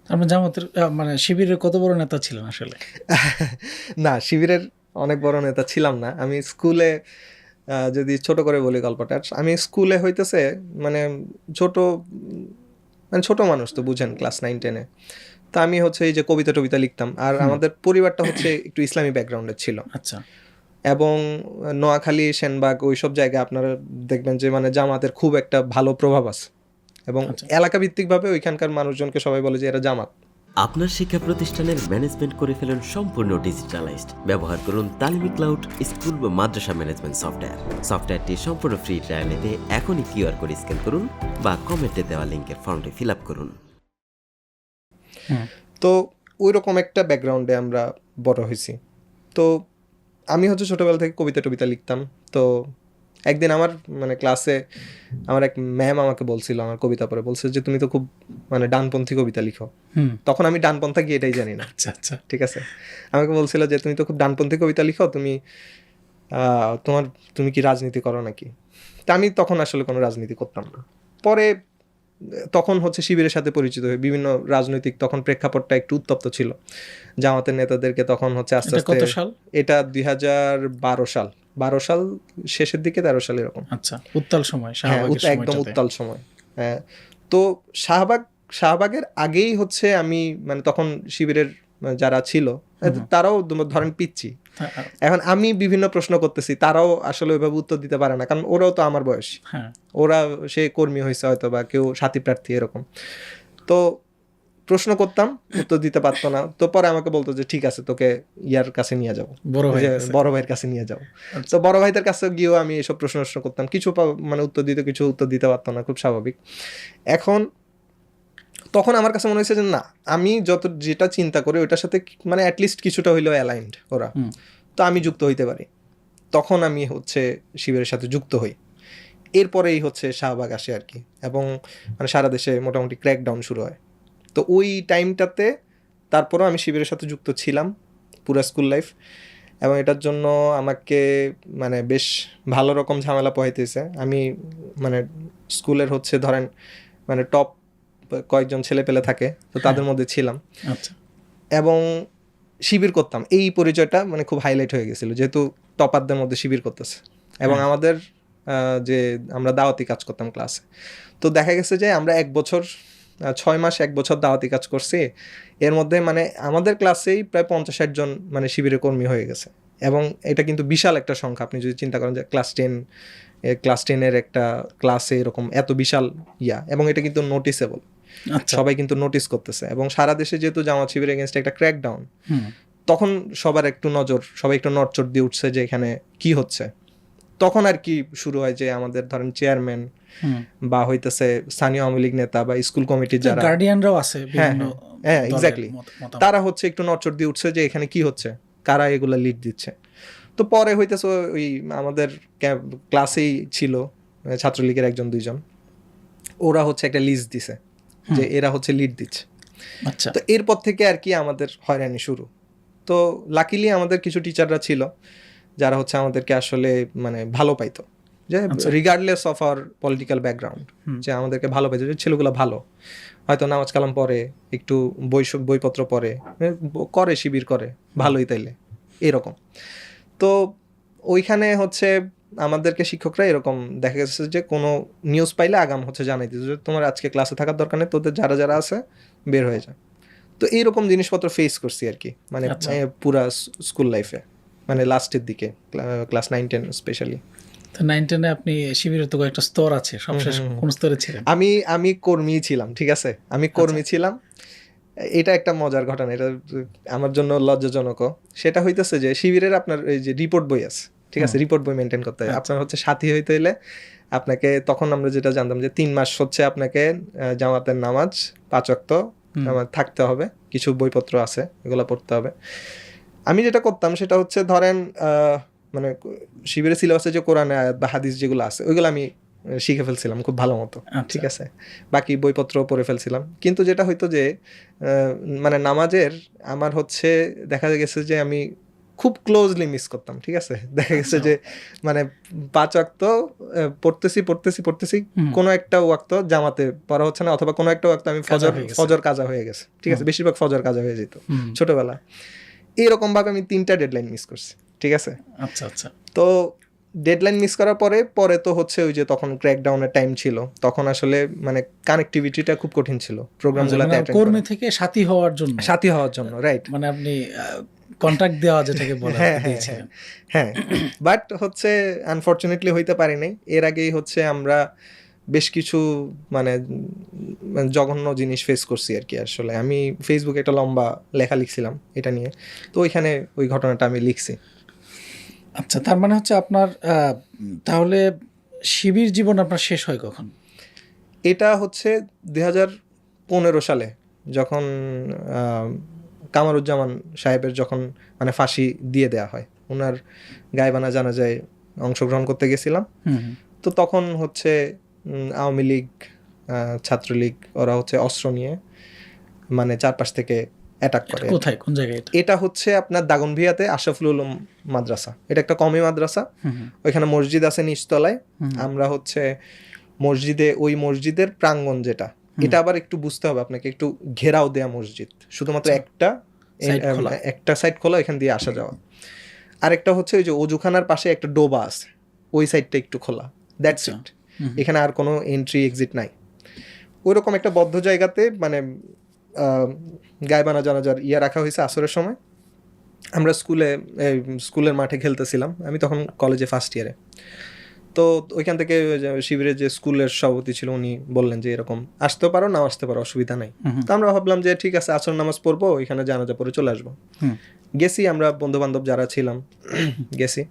আপনার জামাতের মানে শিবিরের কত বড় নেতা ছিলেন আসলে? না, শিবিরের অনেক বড় নেতা ছিলাম না। আমি স্কুলে যদি ছোট করে বলি গল্পটা, আমি স্কুলে হইতেছে মানে ছোট মানে ছোট মানুষ তো বুঝেন, ক্লাস 9-10-এ। তো আমি হচ্ছে এই যে কবিতা টবিতা লিখতাম, আর আমাদের পরিবারটা হচ্ছে একটু ইসলামী ব্যাকগ্রাউন্ডের ছিল। আচ্ছা। এবং নোয়াখালী, সেনবাগ ওইসব জায়গায় আপনারা দেখবেন যে মানে জামাতের খুব একটা ভালো প্রভাব আছে, এবং আচ্ছা। এলাকা ভিত্তিকভাবে ওইখানকার মানুষজনকে সবাই বলে যে এরা জামাত। আপনার শিক্ষা প্রতিষ্ঠানের ম্যানেজমেন্ট করে ফেলুন সম্পূর্ণ ডিজিটালাইজড। ব্যবহার করুন তালিমি ক্লাউড স্কুল বা মাদ্রাসা ম্যানেজমেন্ট সফটওয়্যার। সফটওয়্যারটি সম্পূর্ণ ফ্রি ট্রায়াল নিতে এখনই কিউআর কোড স্ক্যান করুন বা কমেন্টে দেওয়া লিঙ্কের ফর্মটি ফিল আপ করুন। তো ওই রকম একটা ব্যাকগ্রাউন্ডে আমরা বড় হয়েছি। তো আমি হচ্ছে ছোটোবেলা থেকে কবিতা টবিতা লিখতাম। তো একদিন আমার মানে ক্লাসে আমার এক ম্যাম আমাকে বলছিল, আমার কবিতা পড়ে বলছে যে তুমি তো খুব মানে ডানপন্থী কবিতা লিখো। তখন আমি ডানপন্থা কি এটাই জানি না। আচ্ছা আচ্ছা। ঠিক আছে, আমাকে বলছিল যে তুমি তো খুব ডানপন্থী কবিতা লিখো, তুমি কি রাজনীতি করো নাকি? তা আমি তখন আসলে কোনো রাজনীতি করতাম না। পরে তখন হচ্ছে শিবিরের সাথে পরিচিত হয়ে বিভিন্ন রাজনৈতিক তখন প্রেক্ষাপটটা একটু উত্তপ্ত ছিল। জামাতের নেতাদেরকে তখন হচ্ছে আস্তে এটা আস্তে, কত সাল? এটা 2012 সাল শেষের দিকে, 13 সাল এরকম। আচ্ছা, উত্তাল সময়, হ্যাঁ, শাহবাগের একদম সময়টাতে। উত্তাল সময়। হ্যাঁ, তো শাহবাগের আগেই হচ্ছে আমি মানে তখন শিবিরের যারা ছিল তারাও ধরেন পিচ্ছি। এখন আমি বিভিন্ন প্রশ্ন করতেছি, তারাও আসলে ওইভাবে উত্তর দিতে পারে না, কারণ ওরাও তো আমার বয়স। হ্যাঁ। ওরা সে কর্মী হয়েছে হয়তো, বা কেউ সাথী প্রার্থী এরকম। তো প্রশ্ন করতাম, উত্তর দিতে পারতো না। তো পরে আমাকে বলতো যে ঠিক আছে, তোকে ইয়ার কাছে নিয়ে যাবো, বড় ভাইয়ের কাছে নিয়ে যাবো। তো বড় ভাইদের কাছে গিয়েও আমি এসব প্রশ্ন করতাম, কিছু মানে উত্তর দিতে, কিছু উত্তর দিতে পারতো না, খুব স্বাভাবিক। এখন তখন আমার কাছে মনে হয়েছে যে না, আমি যেটা চিন্তা করি ওইটার সাথে মানে অ্যাটলিস্ট কিছুটা হইলেও অ্যালাইন্ড ওরা, তো আমি যুক্ত হইতে পারি। তখন আমি হচ্ছে শিবিরের সাথে যুক্ত হই। এরপরেই হচ্ছে শাহবাগ আসে আর কি, এবং মানে সারা দেশে মোটামুটি ক্র্যাকডাউন শুরু হয়। তো ওই টাইমটাতে তারপরেও আমি শিবিরের সাথে যুক্ত ছিলাম পুরো স্কুল লাইফ, এবং এটার জন্য আমাকে মানে বেশ ভালো রকম ঝামেলা পোহাইতেছে। আমি মানে স্কুলের হচ্ছে ধরেন মানে টপ কয়েকজন ছেলে পেলে থাকে, তো তাদের মধ্যে ছিলাম। আচ্ছা। এবং শিবির করতাম, এই পরিচয়টা মানে খুব হাইলাইট হয়ে গেছিল, যেহেতু টপারদের মধ্যে শিবির করতেছে। এবং আমাদের যে আমরা দাওয়াতি কাজ করতাম ক্লাসে, তো দেখা গেছে যে আমরা 6 মাস 1 বছর দাওয়াতি কাজ করছি। এর মধ্যে মানে আমাদের ক্লাসেই প্রায় 50-60 জন মানে শিবিরের কর্মী হয়ে গেছে। এবং এটা কিন্তু বিশাল একটা সংখ্যা, আপনি যদি চিন্তা করেন যে ক্লাস 10-এর একটা ক্লাসে এরকম এত বিশাল এবং এটা কিন্তু নোটিসেবল, সবাই কিন্তু নোটিস করতেছে। এবং সারা দেশে যেহেতু জামাত শিবিরের এগেনস্টে একটা ক্র্যাকডাউন, তখন সবার সবাই একটু নড়চড় দিয়ে উঠছে যে এখানে কি হচ্ছে। তখন আর কি শুরু হয় যে আমাদের ধরেন চেয়ারম্যান বা হইতেছে স্থানীয় আওয়ামী লীগ নেতা বা স্কুল কমিটির যারা গার্ডিয়ানরাও আছে, হ্যাঁ এক্স্যাক্টলি, তারা হচ্ছে একটু নড়চড় দিয়ে উঠছে যে এখানে কি হচ্ছে, কারা এগুলা লিড দিচ্ছে। তো পরে হইতেছে ওই আমাদের ক্লাসেই ছিল ছাত্রলীগের 1-2 জন, ওরা হচ্ছে একটা লিস্ট দিছে যে এরা হচ্ছে লিড দিচ্ছে। আচ্ছা। তো এরপর থেকে আর কি আমাদের হয়রানি শুরু। তো লাকিলি আমাদের কিছু টিচাররা ছিল যারা হচ্ছে আমাদেরকে আসলে মানে ভালো পাইতো, যে regardless of our political background, যে আমাদেরকে ভালো পাইতো, যে ছেলেগুলো ভালো, হয়তো নামাজ কালাম পড়ে, একটু বইপত্র পড়ে, করে শিবির করে, ভালোই তাইলে এরকম। তো ওইখানে হচ্ছে আমাদেরকে শিক্ষকরা এরকম দেখা গেছে যে কোনো নিউজ পাইলে আগাম হচ্ছে জানাই দিত যে তোমার আজকে ক্লাসে থাকার দরকার নেই, তোদের যারা যারা আছে বের হয়ে যায়। তো এইরকম জিনিসপত্র ফেস করছি আর কি, মানে পুরা স্কুল লাইফে, মানে লাস্টের দিকে ক্লাস 9-10 স্পেশালি। তো 9-10-এ আপনি শিবিরের তো একটা স্তর আছে, সবশেষ কোন স্তরে ছিলেন? আমি কর্মী ছিলাম, ঠিক আছে, আমি কর্মী ছিলাম। এটা একটা মজার ঘটনা, এটা আমার জন্য লজ্জাজনকও। সেটা হইতেছে যে শিবিরের আপনার এই যে রিপোর্ট বই আছে, ঠিক আছে, রিপোর্ট বই মেনটেন করতে হয়। আপনার হচ্ছে সাথী হইতে হলে আপনাকে, তখন আমরা যেটা জানতাম যে 3 মাস হচ্ছে আপনাকে জামাতের নামাজ 5 ওয়াক্ত থাকতে হবে, কিছু বইপত্র আছে এগুলো পড়তে হবে। আমি যেটা করতাম সেটা হচ্ছে ধরেন মানে শিবিরের সিলেবাসে যে কোরআন আয়াত বা হাদিস যেগুলো আছে ওইগুলো আমি শিখে ফেলছিলাম খুব ভালো মতো, ঠিক আছে, বাকি বইপত্র পড়ে ফেলছিলাম। কিন্তু যেটা হইতো যে মানে নামাজের আমার হচ্ছে দেখা গেছে যে আমি খুব ক্লোজলি মিস করতাম, ঠিক আছে। দেখা গেছে যে মানে 5 ওয়াক্ত পড়তেছি কোনো একটা ওয়াক্ত জামাতে পড়া হচ্ছে না, অথবা কোনো একটা ওয়াক্ত আমি ফজর কাজা হয়ে গেছে, ঠিক আছে। বেশিরভাগ ফজর কাজা হয়ে যেত ছোটবেলা। এরকম ভাবে আমি 3টা ডেডলাইন মিস করছি, ঠিক আছে। আচ্ছা আচ্ছা। তো ডেডলাইন মিস করার পরে তো হচ্ছে ওই যে তখন ক্র্যাকডাউনের টাইম ছিল, তখন আসলে মানে কানেক্টিভিটিটা খুব কঠিন ছিল প্রোগ্রামগুলোতে অ্যাটেন্ড করা। কর্মী থেকে সাথী হওয়ার জন্য, রাইট, মানে আপনি কন্ট্রাক্ট দেওয়া যেটাকে বলে দিয়েছিলেন। হ্যাঁ, বাট হচ্ছে আনফরচুনেটলি হইতে পারি নাই। এর আগেই হচ্ছে আমরা বেশ কিছু মানে জঘন্য জিনিস ফেস করছি আর কি। আসলে আমি ফেসবুকে একটা লম্বা লেখা লিখছিলাম এটা নিয়ে, তো ওইখানে ওই ঘটনাটা আমি লিখছি। আচ্ছা, তার মানে হচ্ছে আপনার তাহলে শিবির জীবন আপনার শেষ হয় কখন? এটা হচ্ছে 2015 সালে, যখন কামারুজ্জামান সাহেবের যখন মানে ফাঁসি দিয়ে দেয়া হয়, ওনার গায়েবানা জানাজায় অংশগ্রহণ করতে গেছিলাম। তো তখন হচ্ছে আওয়ামী লীগ, ছাত্রলীগ, ওরা হচ্ছে অস্ত্র নিয়ে মানে চারপাশ থেকে অ্যাটাক করে। কোথায়, কোন জায়গায়? এটা হচ্ছে আপনার দাগনভূঞাতে আশরাফুল উলুম মাদ্রাসা, এটা একটা কমি মাদ্রাসা। ওইখানে মসজিদ আছে নিচতলায়। আমরা হচ্ছে ওই মসজিদের প্রাঙ্গণ যেটা, এটা আবার একটু বুঝতে হবে আপনাকে, একটু ঘেরাও দেয়া মসজিদ, শুধুমাত্র একটা সাইড খোলা, এখান দিয়ে আসা যাওয়া। আরেকটা হচ্ছে ওই যে অজুখানার পাশে একটা ডোবা আছে, ওই সাইডটা একটু খোলা, দ্যাটস ইট। এখানে আর কোনো এন্ট্রি এক্সিট নাই। ওইরকম একটা বদ্ধ জায়গাতে মানে গায়েবানা জানাজার রাখা হয়েছে আসরের সময়। আমরা স্কুলের মাঠে খেলতেছিলাম, আমি তখন কলেজে ফার্স্ট ইয়ারে। তো ওইখান থেকে শিবিরের যে স্কুলের সভাপতি ছিল উনি বললেন যে এরকম আসতেও পারো, না আসতে পারো, অসুবিধা নাই। তো আমরা ভাবলাম যে ঠিক আছে, আসর নামাজ পড়বো, ওইখানে জানাজা পড়ে চলে আসবো। গেছি, আমরা বন্ধু বান্ধব যারা ছিলাম গেছি।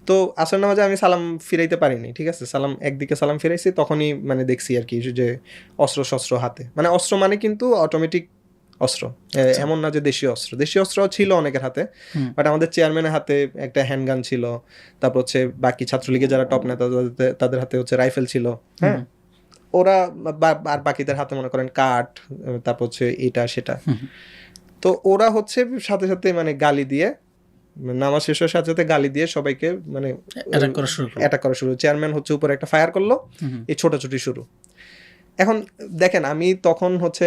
তো আসর নামাজে আমি সালাম ফিরাইতে পারিনি, ঠিক আছে। একদিকে সালাম ফিরাইছি, তখনই মানে দেখছি আর কি যে অস্ত্র হাতে, মানে অস্ত্র মানে কিন্তু অটোমেটিক অস্ত্র, এমন না যে দেশীয় অস্ত্র ছিল অনেকের হাতে, বাট আমাদের চেয়ারম্যানের হাতে একটা হ্যান্ডগান ছিল। তারপর হচ্ছে বাকি ছাত্রলীগের যারা টপ নেতা তাদের হাতে হচ্ছে রাইফেল ছিল। হ্যাঁ, ওরা আর বাকিদের হাতে মনে করেন কাঠ, তারপর হচ্ছে এটা সেটা। তো ওরা হচ্ছে সাথে সাথে মানে গালি দিয়ে, নামাজ শেষ হওয়ার সাথে সাথে গালি দিয়ে সবাইকে মানে অ্যাটাক করা শুরু। চেয়ারম্যান হচ্ছে উপরে একটা ফায়ার করলো, এই ছোটাছুটি শুরু। এখন দেখেন, আমি তখন হচ্ছে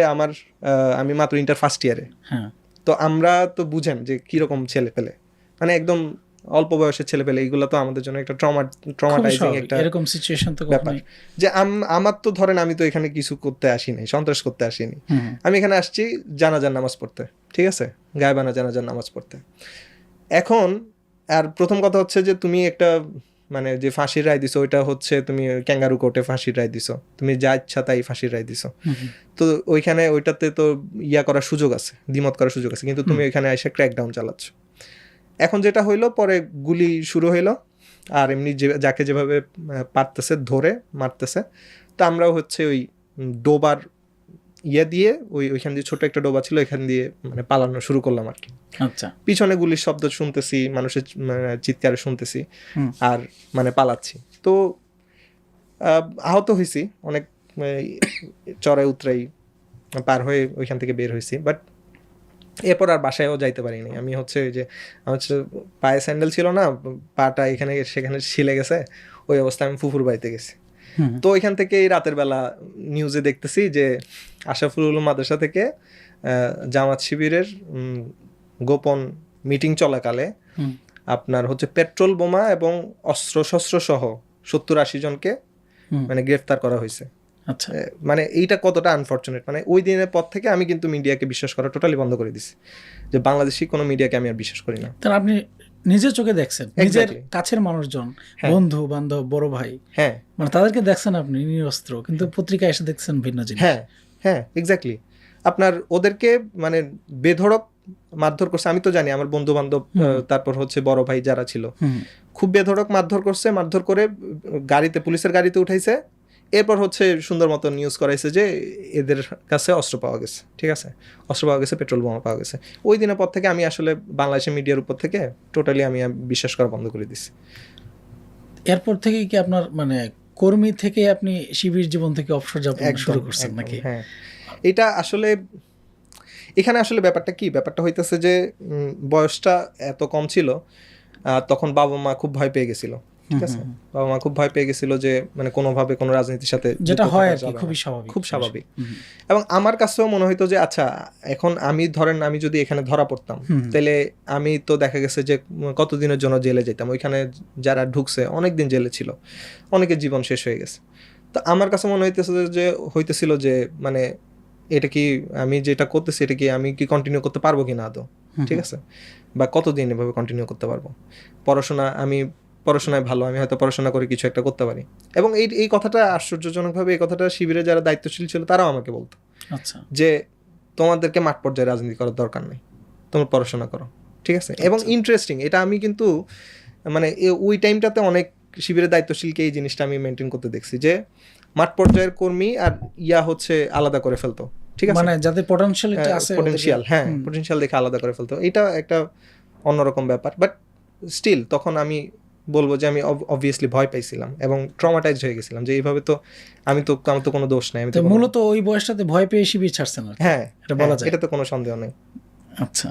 আমি মাত্র ইন্টার ফার্স্ট ইয়ারে। তো আমরা তো বুঝেন যে কিরকম ছেলে পেলে, মানে একদম অল্প বয়সের ছেলে পেলে, এইগুলো তো আমাদের জন্য একটা ট্রমাটাইজিং একটা এরকম সিচুয়েশন তো ব্যাপার। যে আমার তো ধরেন আমি তো এখানে কিছু করতে আসিনি, সন্ত্রাস করতে আসিনি, আমি এখানে আসছি জানাজার নামাজ পড়তে, ঠিক আছে, গায়েবানা জানাজার নামাজ পড়তে। এখন আর প্রথম কথা হচ্ছে যে তুমি একটা মানে যে ফাঁসির রায় দিছো, ওইটা হচ্ছে তুমি ক্যাঙ্গারু কোর্টে ফাঁসির রায় দিছো, তুমি যা ইচ্ছা তাই ফাঁসির রায় দিছো। তো ওইখানে ওইটাতে তো করার সুযোগ আছে, দ্বিমত করার সুযোগ আছে, কিন্তু তুমি ওইখানে এসে ক্র্যাকডাউন চালাচ্ছ। এখন যেটা হইলো, পরে গুলি শুরু হইলো, আর এমনি যাকে যেভাবে পারতেছে ধরে মারতেছে। তো আমরাও হচ্ছে ওই ডোবার দিয়ে ওইখান দিয়ে ছোট একটা ডোবা ছিল, এখান দিয়ে মানে পালানো শুরু করলাম আর কি। আচ্ছা, পিছনে গুলির শব্দ শুনতেছি, মানুষের চিৎকার শুনতেছি, আর মানে পালাচ্ছি। তো আহত হয়েছি অনেক, চড়াই উতরাই পার হয়ে ওইখান থেকে বের হয়েছি। বাট এরপর আর বাসায়ও যাইতে পারিনি। আমি হচ্ছে ওই যে আমার হচ্ছে পায়ে স্যান্ডেল ছিল না, পাটা এখানে সেখানে ছিলে গেছে, ওই অবস্থায় আমি ফুফুর বাড়িতে গেছি। তো ওইখান থেকে রাতের বেলা নিউজে দেখতেছি যে আশরাফুল উলুম মাদ্রাসা থেকে জামাত শিবিরের গোপন মিটিং চলাকালে আপনার হচ্ছে পেট্রোল বোমা এবং অস্ত্র সহ 70-80 জনকে মানে গ্রেফতার করা হয়েছে। আচ্ছা, মানে এইটা কতটা আনফরচুনেট, মানে ওই দিনের পর থেকে আমি কিন্তু মিডিয়াকে বিশ্বাস করা টোটালি বন্ধ করে দিছি, যে বাংলাদেশি কোনো মিডিয়াকে আমি আর বিশ্বাস করি না। তাহলে আপনি নিজের চোখে দেখছেন, নিজের কাছের মানুষজন, বন্ধু বান্ধব, বড় ভাই, হ্যাঁ, মানে তাদেরকে দেখছেন আপনি নিরস্ত্র, কিন্তু পত্রিকায় এসে দেখছেন ভিন্ন জিনিস। হ্যাঁ, এক্স্যাক্টলি। আপনার ওদেরকে মানে বেধড়ক মারধর করছে, আমি তো জানি আমার বন্ধু বান্ধব, তারপর হচ্ছে বড় ভাই যারা ছিল, খুব বেধড়ক মারধর করছে। মারধর করে গাড়িতে, পুলিশের গাড়িতে উঠাইছে। এরপর হচ্ছে সুন্দর মতো নিউজ করাইছে যে এদের কাছে অস্ত্র পাওয়া গেছে, ঠিক আছে, অস্ত্র পাওয়া গেছে, পেট্রোল বোমা পাওয়া গেছে। ওই দিনের পর থেকে আমি আসলে বাংলাদেশের মিডিয়ার উপর থেকে টোটালি আমি বিশ্বাস করা বন্ধ করে দিছি। এরপর থেকে কি আপনার মানে কর্মী থেকে আপনি শিবির জীবন থেকে অবসর যাপন শুরু করছেন নাকি? হ্যাঁ, এটা আসলে এখানে আসলে ব্যাপারটা হইতেছে যে বয়সটা এত কম ছিল, তখন বাবা মা খুব ভয় পেয়ে গেছিল, ঠিক আছে, বাবা মা খুব ভয় পেয়ে গেছিল যে মানে কোনোভাবে কোনো রাজনীতির সাথে, যেটা হয় আর কি, খুবই স্বাভাবিক। এবং আমার কাছেও মনে হইতো যে আচ্ছা এখন আমি যদি এখানে ধরা পড়তাম তাহলে আমি তো দেখা গেছে যে কতদিনের জন্য জেলে যেতাম, ওইখানে যারা ঢুকছে অনেকদিন জেলে ছিল, অনেকের জীবন শেষ হয়ে গেছে। তো আমার কাছে মনে হইতেছিল যে মানে এটা কি আমি যেটা করতেছি এটা কি আমি কি কন্টিনিউ করতে পারবো কিনা আদৌ, ঠিক আছে, বা কতদিন এভাবে কন্টিনিউ করতে পারবো। পড়াশোনায় ভালো, আমি হয়তো পড়াশোনা করে কিছু একটা করতে পারি। এবং এই কথাটা আশ্চর্যজনকভাবে এই কথাটা শিবিরে যারা দায়িত্বশীল ছিল তারাও আমাকে বলতো, আচ্ছা, যে তোমাদেরকে মাঠ পর্যায়ে রাজনীতি করার দরকার নেই, তোমরা পড়াশোনা করো, ঠিক আছে। এবং ইন্টারেস্টিং, এটা আমি কিন্তু মানে ওই টাইমটাতে অনেক শিবিরের দায়িত্বশীলকে এই জিনিসটা আমি মেনটেন করতে দেখছি, যে মাঠ পর্যায়ের কর্মী আর হচ্ছে আলাদা করে ফেলতো, ঠিক আছে, মানে যাদের পটেনশিয়ালিটি আছে, পটেনশিয়াল দেখে আলাদা করে ফেলতো। এটা একটা অন্যরকম ব্যাপার। বাট স্টিল তখন আমি বলবো যে আমি অবভিয়াসলি ভয় পাইছিলাম এবং ট্রমাটাইজড হয়ে গেছিলাম যে এইভাবে তো আমার তো কোনো দোষ নাই। মূলত ওই বয়সটাতে ভয় পেয়ে শিবির ছাড়ছেন, হ্যাঁ, এটা বলা যায়, এটা তো কোনো সন্দেহ নেই। আচ্ছা।